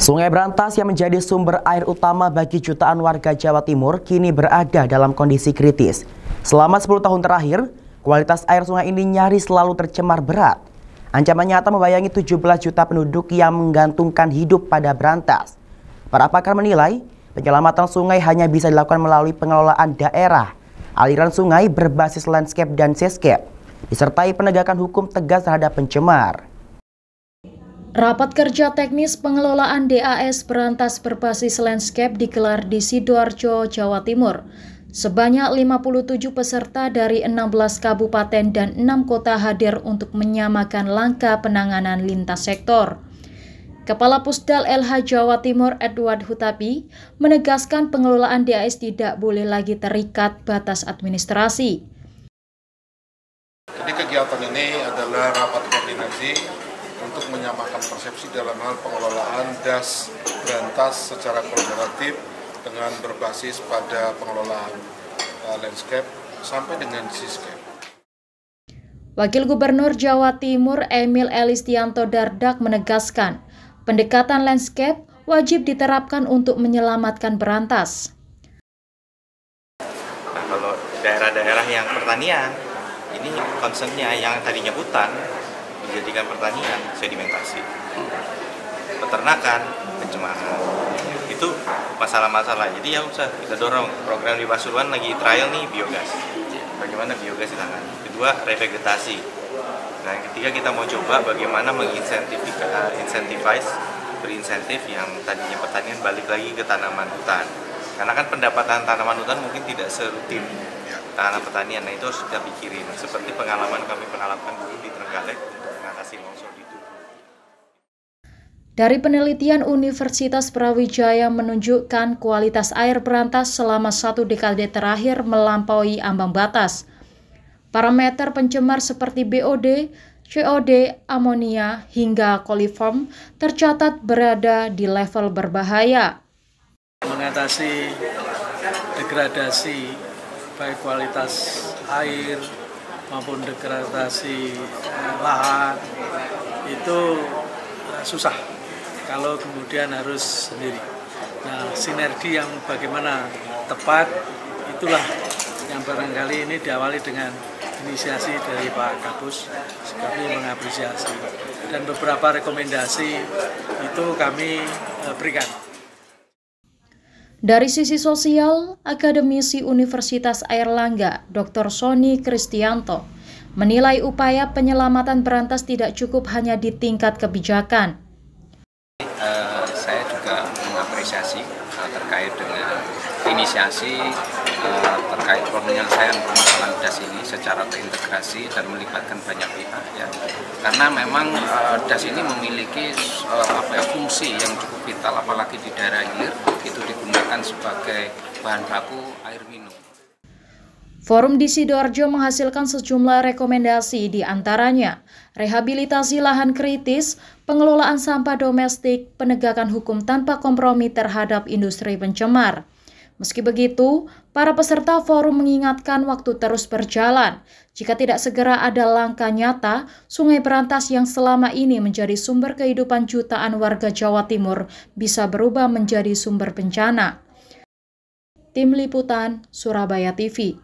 Sungai Brantas yang menjadi sumber air utama bagi jutaan warga Jawa Timur kini berada dalam kondisi kritis. Selama 10 tahun terakhir, kualitas air sungai ini nyaris selalu tercemar berat. Ancaman nyata membayangi 17 juta penduduk yang menggantungkan hidup pada Brantas. Para pakar menilai, penyelamatan sungai hanya bisa dilakukan melalui pengelolaan daerah, aliran sungai berbasis landscape dan seascape, disertai penegakan hukum tegas terhadap pencemar. Rapat kerja teknis pengelolaan DAS Brantas berbasis landscape digelar di Sidoarjo, Jawa Timur. Sebanyak 57 peserta dari 16 kabupaten dan 6 kota hadir untuk menyamakan langkah penanganan lintas sektor. Kepala Pusdal LH Jawa Timur Edward Hutapi menegaskan pengelolaan DAS tidak boleh lagi terikat batas administrasi. Jadi kegiatan ini adalah rapat koordinasi untuk menyamakan persepsi dalam hal pengelolaan DAS Brantas secara kolaboratif dengan berbasis pada pengelolaan landscape sampai dengan seascape. Wakil Gubernur Jawa Timur Emil Elistianto Dardak menegaskan, pendekatan landscape wajib diterapkan untuk menyelamatkan Brantas. Kalau daerah-daerah yang pertanian, ini concernnya yang tadinya hutan, dijadikan pertanian, sedimentasi, peternakan, pencemaran, itu masalah-masalah. Jadi ya usah kita dorong program di Pasuruan lagi trial nih biogas. Bagaimana biogas ditangani? Kedua, revegetasi. Nah, yang ketiga kita mau coba bagaimana berinsentif yang tadinya pertanian balik lagi ke tanaman hutan. Karena kan pendapatan tanaman hutan mungkin tidak serutin tanam pertanian. Nah, itu harus kita pikirin. Seperti pengalaman kami dulu di Trenggalek. Dari penelitian Universitas Brawijaya menunjukkan kualitas air Brantas selama 1 dekade terakhir melampaui ambang batas. Parameter pencemar seperti BOD, COD, amonia, hingga koliform tercatat berada di level berbahaya. Mengatasi degradasi baik kualitas air maupun degradasi lahan itu susah kalau kemudian harus sendiri. Nah, sinergi yang bagaimana tepat itulah yang barangkali ini diawali dengan inisiasi dari Pak Kapus. Kami mengapresiasi dan beberapa rekomendasi itu kami berikan. Dari sisi sosial, akademisi Universitas Airlangga, Dr. Sony Kristianto, menilai upaya penyelamatan Brantas tidak cukup hanya di tingkat kebijakan. Saya juga mengapresiasi terkait dengan inisiasi terkait penyelesaian permasalahan DAS ini secara terintegrasi dan melibatkan banyak pihak ya. Karena memang DAS ini memiliki fungsi yang cukup vital, apalagi di daerah hilir itu digunakan sebagai bahan baku air minum. Forum di Sidoarjo menghasilkan sejumlah rekomendasi, di antaranya rehabilitasi lahan kritis, pengelolaan sampah domestik, penegakan hukum tanpa kompromi terhadap industri pencemar. Meski begitu, para peserta forum mengingatkan waktu terus berjalan. Jika tidak segera ada langkah nyata, Sungai Brantas yang selama ini menjadi sumber kehidupan jutaan warga Jawa Timur bisa berubah menjadi sumber bencana. Tim Liputan, Surabaya TV.